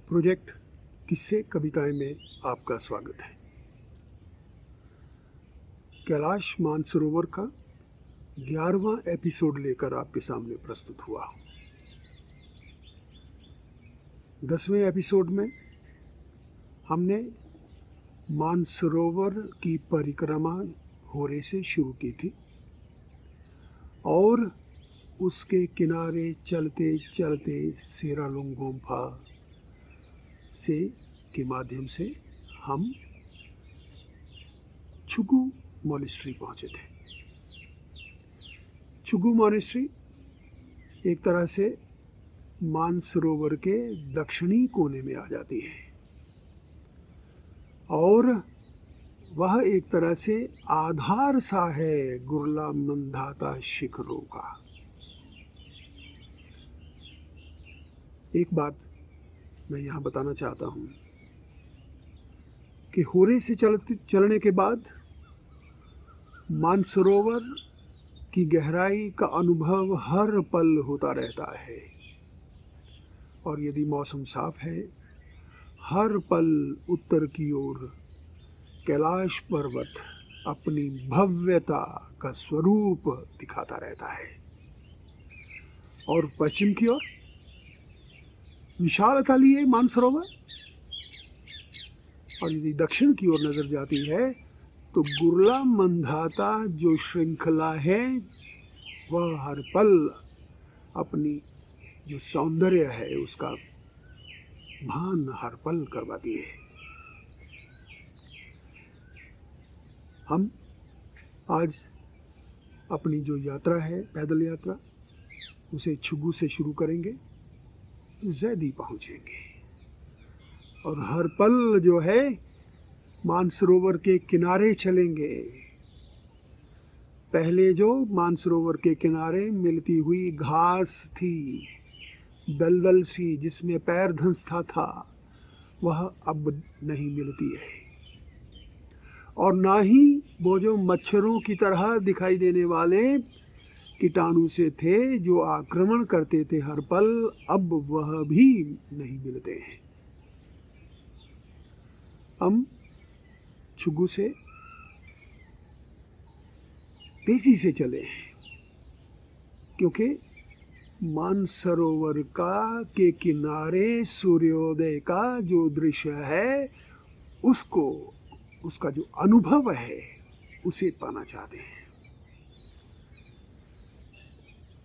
Project किस्से कविताएं में आपका स्वागत है। कैलाश मानसरोवर का 11वां एपिसोड लेकर आपके सामने प्रस्तुत हुआ हूँ। 10वें एपिसोड में हमने मानसरोवर की परिक्रमा होरे से शुरू की थी और उसके किनारे चलते चलते सेरालुंग गोम्फा से के माध्यम से हम छुगु मॉनेस्ट्री पहुंचे थे। छुगु मॉनेस्ट्री एक तरह से मानसरोवर के दक्षिणी कोने में आ जाती है और वह एक तरह से आधार सा है गुरला मंधाता शिखरों का। एक बात मैं यहाँ बताना चाहता हूँ कि होरे से चलने के बाद मानसरोवर की गहराई का अनुभव हर पल होता रहता है और यदि मौसम साफ है हर पल उत्तर की ओर कैलाश पर्वत अपनी भव्यता का स्वरूप दिखाता रहता है और पश्चिम की ओर विशालता लिए मानसरोवर और यदि दक्षिण की ओर नजर जाती है तो गुरला मंधाता जो श्रृंखला है वह हर पल अपनी जो सौंदर्य है उसका भान हर पल करवाती है। हम आज अपनी जो यात्रा है पैदल यात्रा उसे छुगु से शुरू करेंगे, ज़ैदी पहुंचेंगे और हर पल जो है मानसरोवर के किनारे चलेंगे। पहले जो मानसरोवर के किनारे मिलती हुई घास थी दलदल सी जिसमें पैर धंसता था वह अब नहीं मिलती है और ना ही वो जो मच्छरों की तरह दिखाई देने वाले कीटाणु से थे जो आक्रमण करते थे हर पल, अब वह भी नहीं मिलते हैं। हम छुगु से तेजी से चले हैं क्योंकि मानसरोवर के किनारे सूर्योदय का जो दृश्य है उसका जो अनुभव है उसे पाना चाहते हैं।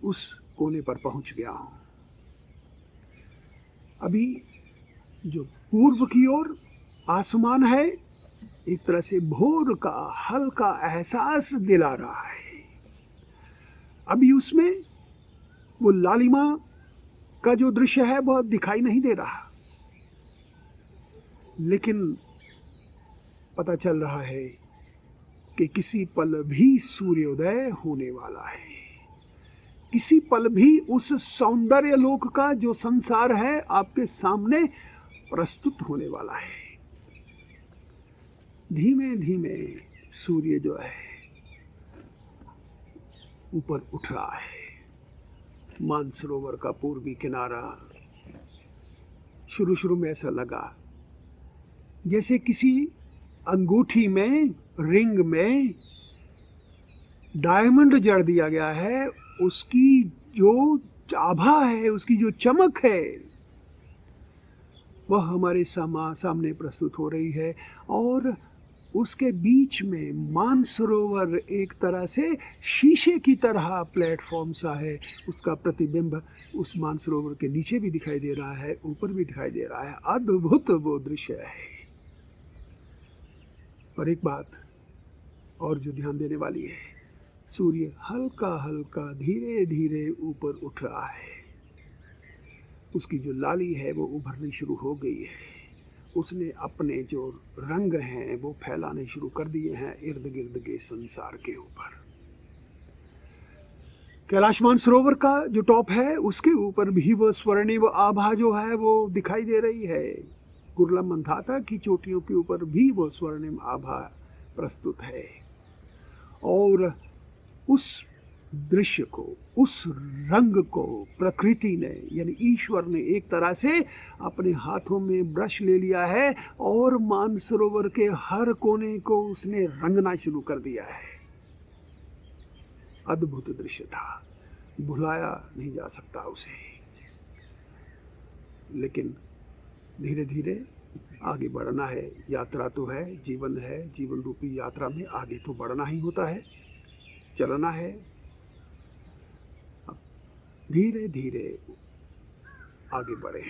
उस कोने पर पहुंच गया हूं। अभी जो पूर्व की ओर आसमान है एक तरह से भोर का हल्का एहसास दिला रहा है। अभी उसमें वो लालिमा का जो दृश्य है बहुत दिखाई नहीं दे रहा, लेकिन पता चल रहा है कि किसी पल भी सूर्योदय होने वाला है। किसी पल भी उस सौंदर्य लोक का जो संसार है आपके सामने प्रस्तुत होने वाला है। धीमे धीमे सूर्य जो है ऊपर उठ रहा है। मानसरोवर का पूर्वी किनारा शुरू में ऐसा लगा जैसे किसी अंगूठी में रिंग में डायमंड जड़ दिया गया है। उसकी जो आभा है उसकी जो चमक है वह हमारे सामने प्रस्तुत हो रही है और उसके बीच में मानसरोवर एक तरह से शीशे की तरह प्लेटफॉर्म सा है। उसका प्रतिबिंब उस मानसरोवर के नीचे भी दिखाई दे रहा है, ऊपर भी दिखाई दे रहा है। अद्भुत वो दृश्य है। पर एक बात और जो ध्यान देने वाली है, सूर्य हल्का हल्का धीरे धीरे ऊपर उठ रहा है। उसकी जो लाली है वो उभरनी शुरू हो गई है। उसने अपने जो रंग हैं वो फैलाने शुरू कर दिए हैं इर्द गिर्द के संसार के ऊपर। कैलाश मानसरोवर का जो टॉप है उसके ऊपर भी वो स्वर्णिम आभा जो है वो दिखाई दे रही है। गुरला मंधाता की चोटियों के ऊपर भी वो स्वर्णिम आभा प्रस्तुत है और उस दृश्य को, उस रंग को प्रकृति ने यानी ईश्वर ने एक तरह से अपने हाथों में ब्रश ले लिया है और मानसरोवर के हर कोने को उसने रंगना शुरू कर दिया है। अद्भुत दृश्य था, भुलाया नहीं जा सकता उसे। लेकिन धीरे धीरे आगे बढ़ना है, यात्रा तो है, जीवन है, जीवन रूपी यात्रा में आगे तो बढ़ना ही होता है, चलना है। अब धीरे धीरे आगे बढ़े।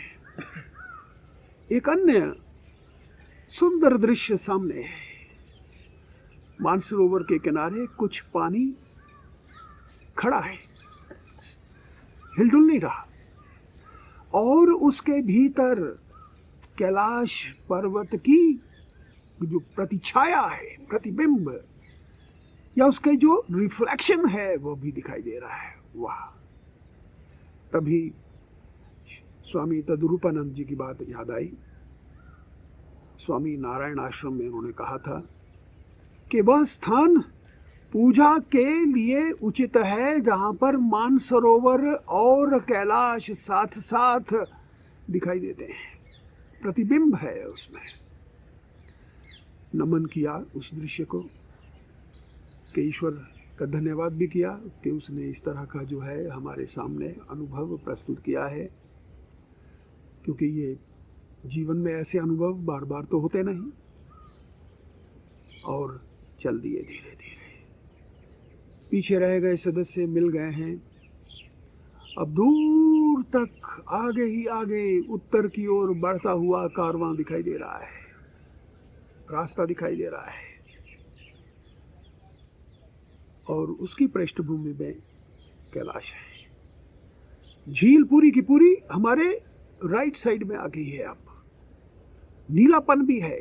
एक अन्य सुंदर दृश्य सामने है। मानसरोवर के किनारे कुछ पानी खड़ा है, हिलडुल नहीं रहा, और उसके भीतर कैलाश पर्वत की जो प्रतिछाया है, प्रतिबिंब या उसके जो रिफ्लेक्शन है वो भी दिखाई दे रहा है। वाह! तभी स्वामी तद्रूपानंद जी की बात याद आई। स्वामी नारायण आश्रम में उन्होंने कहा था कि वह स्थान पूजा के लिए उचित है जहां पर मानसरोवर और कैलाश साथ साथ दिखाई देते हैं, प्रतिबिंब है उसमें। नमन किया उस दृश्य को, कि ईश्वर का धन्यवाद भी किया कि उसने इस तरह का जो है हमारे सामने अनुभव प्रस्तुत किया है, क्योंकि ये जीवन में ऐसे अनुभव बार बार तो होते नहीं। और चल दिए धीरे धीरे, पीछे रह गए सदस्य मिल गए हैं। अब दूर तक आगे ही आगे उत्तर की ओर बढ़ता हुआ कारवां दिखाई दे रहा है, रास्ता दिखाई दे रहा है, और उसकी पृष्ठभूमि में कैलाश है। झील पूरी की पूरी हमारे राइट साइड में आ गई है। अब नीलापन भी है,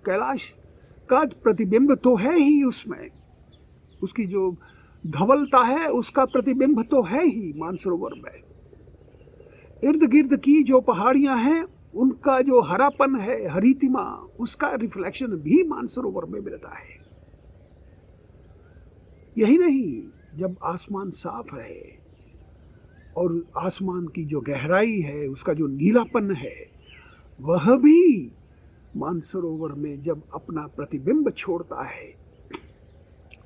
कैलाश का प्रतिबिंब तो है ही उसमें, उसकी जो धवलता है उसका प्रतिबिंब तो है ही मानसरोवर में। इर्द गिर्द की जो पहाड़ियां हैं उनका जो हरापन है, हरितिमा, उसका रिफ्लेक्शन भी मानसरोवर में मिलता है। यही नहीं, जब आसमान साफ है और आसमान की जो गहराई है, उसका जो नीलापन है, वह भी मानसरोवर में जब अपना प्रतिबिंब छोड़ता है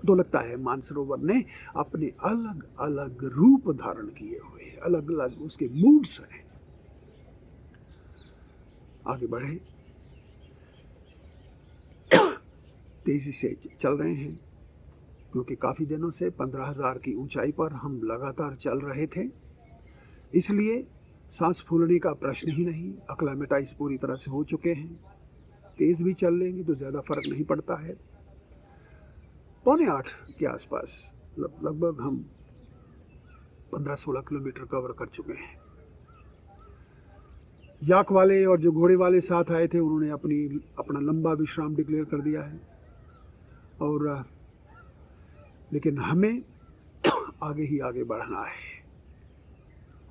तो लगता है मानसरोवर ने अपने अलग अलग रूप धारण किए हुए, अलग अलग उसके मूड्स हैं। आगे बढ़े, तेजी से चल रहे हैं, क्योंकि काफी दिनों से 15,000 की ऊंचाई पर हम लगातार चल रहे थे, इसलिए सांस फूलने का प्रश्न ही नहीं। अक्लामेटाइज पूरी तरह से हो चुके हैं, तेज भी चल लेंगे तो ज्यादा फर्क नहीं पड़ता है। 7:45 के आसपास लगभग हम 15-16 किलोमीटर कवर कर चुके हैं। याक वाले और जो घोड़े वाले साथ आए थे उन्होंने अपना लंबा विश्राम डिक्लेयर कर दिया है, और लेकिन हमें आगे ही आगे बढ़ना है।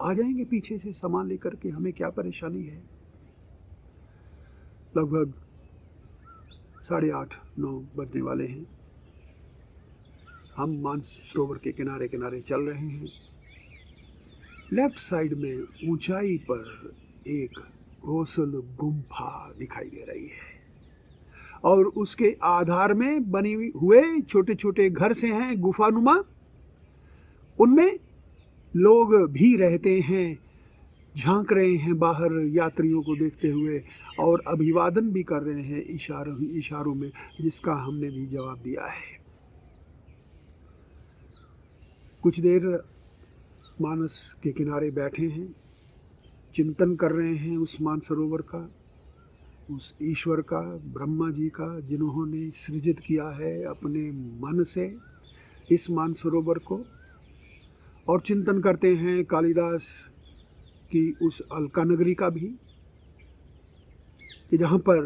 आ जाएंगे पीछे से सामान लेकर के, हमें क्या परेशानी है। लगभग 8:30-9 बजने वाले हैं। हम मानसरोवर के किनारे किनारे चल रहे हैं। लेफ्ट साइड में ऊंचाई पर एक घोंसल गुम्फा दिखाई दे रही है, और उसके आधार में बने हुए छोटे छोटे घर से हैं गुफानुमा, उनमें लोग भी रहते हैं, झांक रहे हैं बाहर यात्रियों को देखते हुए, और अभिवादन भी कर रहे हैं इशारों में, जिसका हमने भी जवाब दिया है। कुछ देर मानस के किनारे बैठे हैं, चिंतन कर रहे हैं उस मानसरोवर का, उस ईश्वर का, ब्रह्मा जी का, जिन्होंने सृजित किया है अपने मन से इस मानसरोवर को। और चिंतन करते हैं कालिदास की उस अलका नगरी का भी, कि जहाँ पर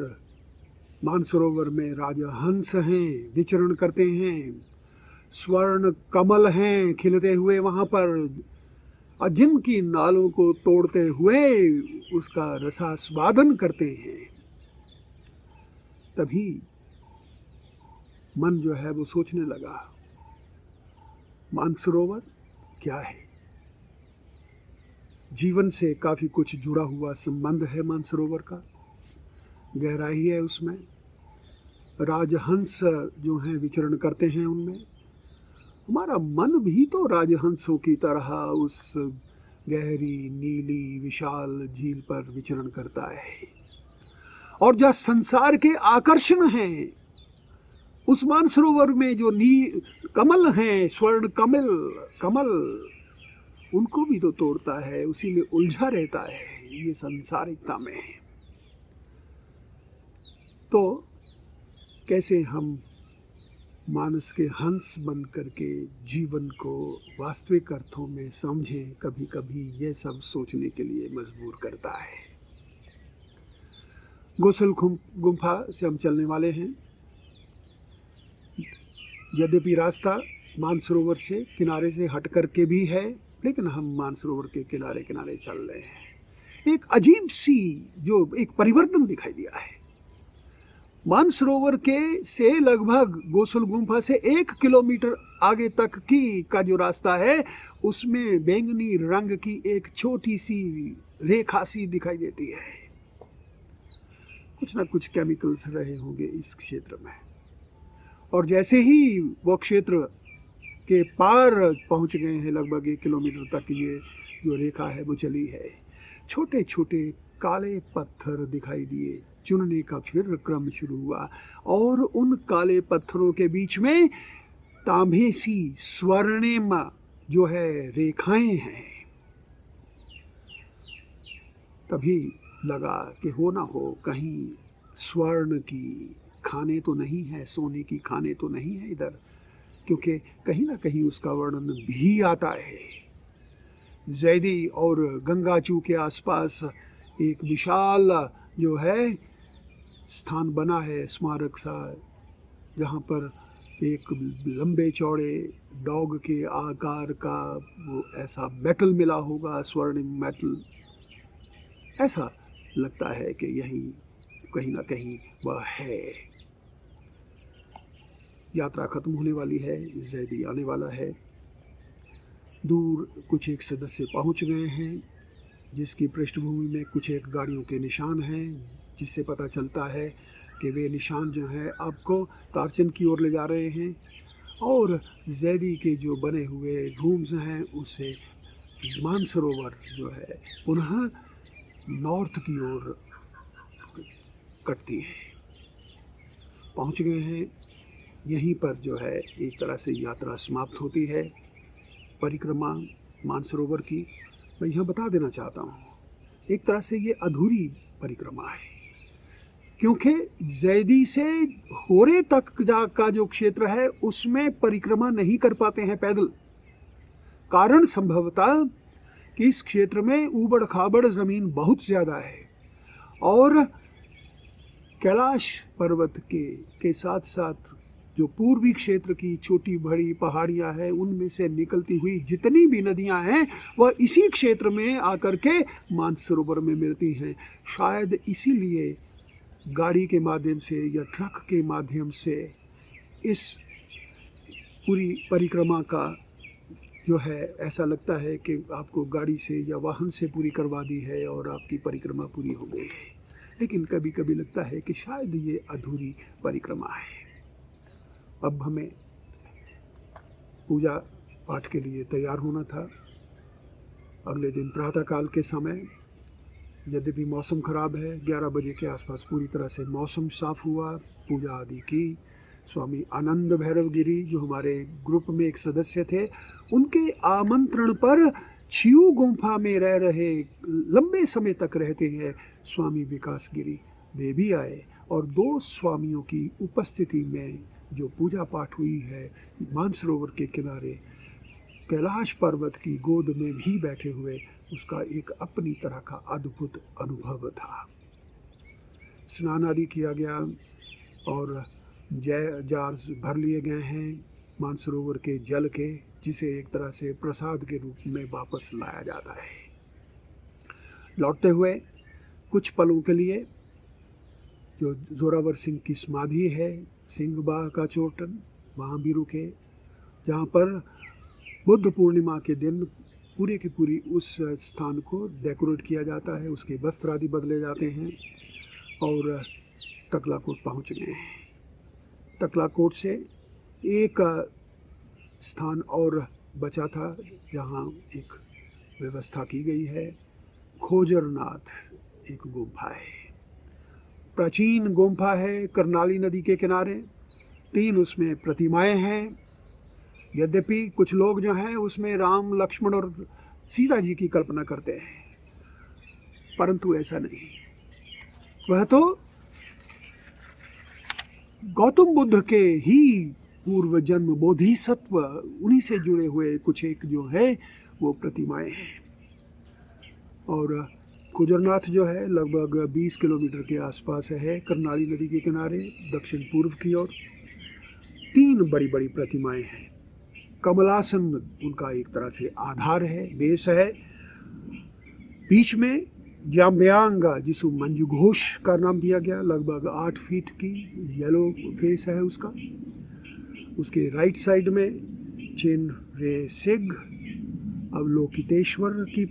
मानसरोवर में राजा हंस हैं, विचरण करते हैं, स्वर्ण कमल हैं खिलते हुए वहाँ पर, और जिनकी नालों को तोड़ते हुए उसका रसास्वादन करते हैं। तभी मन जो है वो सोचने लगा, मानसरोवर क्या है। जीवन से काफ़ी कुछ जुड़ा हुआ संबंध है मानसरोवर का, गहराई है उसमें। राजहंस जो हैं विचरण करते हैं उनमें। हमारा मन भी तो राजहंसों की तरह उस गहरी नीली विशाल झील पर विचरण करता है। और जो संसार के आकर्षण हैं उस मानसरोवर में, जो कमल हैं, स्वर्ण कमल कमल, उनको भी तो तोड़ता है, उसी में उलझा रहता है ये सांसारिकता में। तो कैसे हम मानस के हंस बन करके जीवन को वास्तविक अर्थों में समझें, कभी कभी ये सब सोचने के लिए मजबूर करता है। गोसल गुम्फा से हम चलने वाले हैं। यद्यपि रास्ता मानसरोवर से किनारे से हट करके भी है, लेकिन हम मानसरोवर के किनारे किनारे चल रहे हैं। एक अजीब सी जो एक परिवर्तन दिखाई दिया है। मानसरोवर के से लगभग गोसल गुम्फा से 1 किलोमीटर आगे तक की का जो रास्ता है, उसमें बैंगनी रंग की एक छोटी सी रेखा सी दिखाई देती है। कुछ ना कुछ केमिकल्स रहे होंगे इस क्षेत्र में। और जैसे ही वो क्षेत्र के पार पहुंच गए हैं, लगभग 1 किलोमीटर तक ये जो रेखा है वो चली है, छोटे छोटे काले पत्थर दिखाई दिए। चुनने का फिर क्रम शुरू हुआ और उन काले पत्थरों के बीच में तांबे सी स्वर्णिम जो है रेखाएं हैं। तभी लगा कि हो ना हो कहीं स्वर्ण की खाने तो नहीं है, सोने की खाने तो नहीं है इधर, क्योंकि कहीं ना कहीं उसका वर्णन भी आता है। जैदी और गंगाचू के आसपास एक विशाल जो है स्थान बना है, स्मारक सा, जहाँ पर एक लंबे चौड़े डॉग के आकार का वो ऐसा मेटल मिला होगा, स्वर्णिम मेटल। ऐसा लगता है कि यही कहीं ना कहीं वह है। यात्रा खत्म होने वाली है, जैदी आने वाला है। दूर कुछ एक सदस्य पहुंच गए हैं, जिसकी पृष्ठभूमि में कुछ एक गाड़ियों के निशान हैं, जिससे पता चलता है कि वे निशान जो हैं आपको तारचन की ओर ले जा रहे हैं। और जैदी के जो बने हुए रूम्स हैं उससे मानसरोवर जो है पुनः नॉर्थ की ओर कटती है। पहुंच गए हैं। यहीं पर जो है एक तरह से यात्रा समाप्त होती है, परिक्रमा मानसरोवर की। मैं यहाँ बता देना चाहता हूँ, एक तरह से ये अधूरी परिक्रमा है, क्योंकि जैदी से होरे तक का जो क्षेत्र है उसमें परिक्रमा नहीं कर पाते हैं पैदल। कारण संभवतः कि इस क्षेत्र में ऊबड़ खाबड़ जमीन बहुत ज्यादा है और कैलाश पर्वत के साथ साथ जो पूर्वी क्षेत्र की छोटी बड़ी पहाड़ियां हैं उनमें से निकलती हुई जितनी भी नदियां हैं वह इसी क्षेत्र में आकर के मानसरोवर में मिलती हैं। शायद इसीलिए गाड़ी के माध्यम से या ट्रक के माध्यम से इस पूरी परिक्रमा का जो है ऐसा लगता है कि आपको गाड़ी से या वाहन से पूरी करवा दी है और आपकी परिक्रमा पूरी हो गई है। लेकिन कभी कभी लगता है कि शायद ये अधूरी परिक्रमा है। अब हमें पूजा पाठ के लिए तैयार होना था। अगले दिन प्रातःकाल के समय, यद्यपि मौसम खराब है, 11 बजे के आसपास पूरी तरह से मौसम साफ हुआ, पूजा आदि की। स्वामी आनंद भैरव गिरी जो हमारे ग्रुप में एक सदस्य थे, उनके आमंत्रण पर छियू गुम्फा में रह रहे, लंबे समय तक रहते हैं स्वामी विकास गिरी, वे भी आए और 2 स्वामियों की उपस्थिति में जो पूजा पाठ हुई है मानसरोवर के किनारे कैलाश पर्वत की गोद में भी बैठे हुए, उसका एक अपनी तरह का अद्भुत अनुभव था। स्नान आदि किया गया और जार्स भर लिए गए हैं मानसरोवर के जल के, जिसे एक तरह से प्रसाद के रूप में वापस लाया जाता है। लौटते हुए कुछ पलों के लिए जो जोरावर सिंह की समाधि है सिंह बाह का चोटन, वहाँ भी रुके, जहाँ पर बुद्ध पूर्णिमा के दिन पूरे की पूरी उस स्थान को डेकोरेट किया जाता है, उसके वस्त्र आदि बदले जाते हैं और तकलाकोट पहुंच गए हैं। तकलाकोट से एक स्थान और बचा था जहां एक व्यवस्था की गई है। खोजरनाथ एक गुम्फा है, प्राचीन गुम्फा है, करनाली नदी के किनारे। 3 उसमें प्रतिमाएं हैं। यद्यपि कुछ लोग जो हैं उसमें राम, लक्ष्मण और सीता जी की कल्पना करते हैं, परंतु ऐसा नहीं। वह तो गौतम बुद्ध के ही पूर्व जन्म बोधिसत्व, उन्हीं से जुड़े हुए कुछ एक जो है वो प्रतिमाएं हैं। और खोजरनाथ जो है लगभग 20 किलोमीटर के आसपास है, करनाली नदी के किनारे दक्षिण पूर्व की ओर। 3 बड़ी बड़ी प्रतिमाएं हैं। कमलासन उनका एक तरह से आधार है, बेस है। बीच में जाम्यांग, जिसको मंजू घोष का नाम दिया गया, लगभग 8 फीट की येलो फेस है उसका। उसके राइट साइड में चेन रे सिग अवलोकितेश्वर की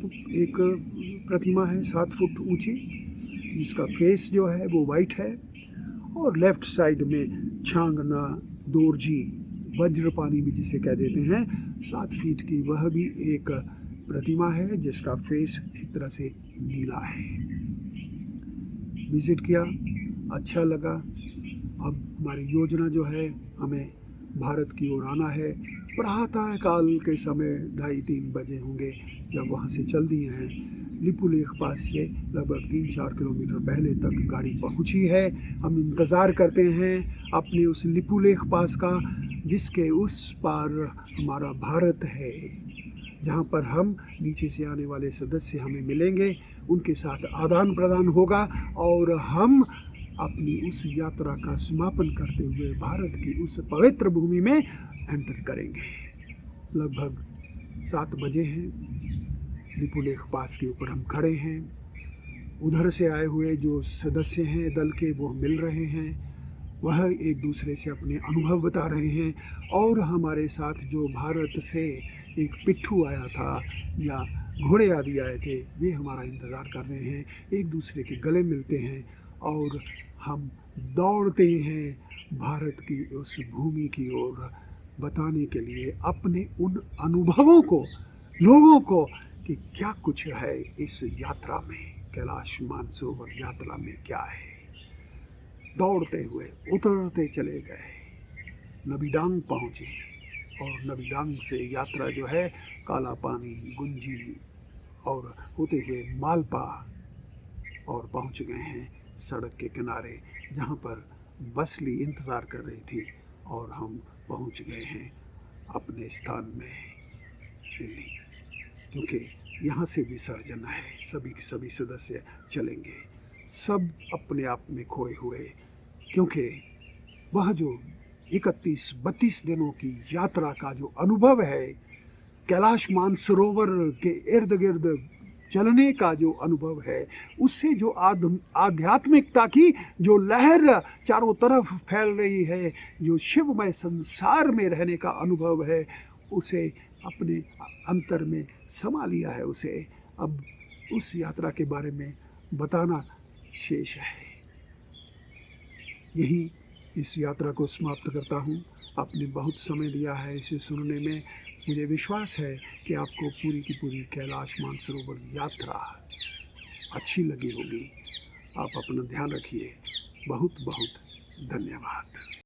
एक प्रतिमा है 7 फुट ऊंची, जिसका फेस जो है वो वाइट है। और लेफ्ट साइड में छांगना दोरजी, वज्रपानी भी जिसे कह देते हैं, 7 फीट की वह भी एक प्रतिमा है जिसका फेस एक तरह से नीला है। विजिट किया, अच्छा लगा। अब हमारी योजना जो है, हमें भारत की ओर आना है। प्रातः काल के समय 2:30-3 बजे होंगे जब वहाँ से चल दिए हैं। लिपुलेख पास से लगभग 3-4 किलोमीटर पहले तक गाड़ी पहुँची है। हम इंतज़ार करते हैं अपने उस लिपुलेख पास का, जिसके उस पार हमारा भारत है, जहाँ पर हम नीचे से आने वाले सदस्य हमें मिलेंगे, उनके साथ आदान प्रदान होगा और हम अपनी उस यात्रा का समापन करते हुए भारत की उस पवित्र भूमि में एंटर करेंगे। लगभग 7 बजे हैं। लिपुलेख पास के ऊपर हम खड़े हैं। उधर से आए हुए जो सदस्य हैं दल के, वो मिल रहे हैं। वह एक दूसरे से अपने अनुभव बता रहे हैं। और हमारे साथ जो भारत से एक पिट्ठू आया था या घोड़े आदि आए थे, वे हमारा इंतज़ार कर रहे हैं। एक दूसरे के गले मिलते हैं और हम दौड़ते हैं भारत की उस भूमि की ओर, बताने के लिए अपने उन अनुभवों को लोगों को कि क्या कुछ है इस यात्रा में, कैलाश मानसरोवर यात्रा में क्या है। दौड़ते हुए उतरते चले गए, नबीडांग पहुँचे और नबीडांग से यात्रा जो है काला पानी, गुंजी और होते हुए मालपा और पहुँच गए हैं सड़क के किनारे, जहाँ पर बसली इंतज़ार कर रही थी। और हम पहुँच गए हैं अपने स्थान में, दिल्ली, क्योंकि यहाँ से विसर्जन है। सभी के सभी सदस्य चलेंगे, सब अपने आप में खोए हुए, क्योंकि वह जो 31-32 दिनों की यात्रा का जो अनुभव है, कैलाश मानसरोवर के इर्द गिर्द चलने का जो अनुभव है, उससे जो आध्यात्मिकता की जो लहर चारों तरफ फैल रही है, जो शिवमय संसार में रहने का अनुभव है, उसे अपने अंतर में समा लिया है। उसे अब उस यात्रा के बारे में बताना शेष है। यही इस यात्रा को समाप्त करता हूँ। आपने बहुत समय दिया है इसे सुनने में। मुझे विश्वास है कि आपको पूरी की पूरी कैलाश मानसरोवर यात्रा अच्छी लगी होगी। आप अपना ध्यान रखिए। बहुत बहुत धन्यवाद।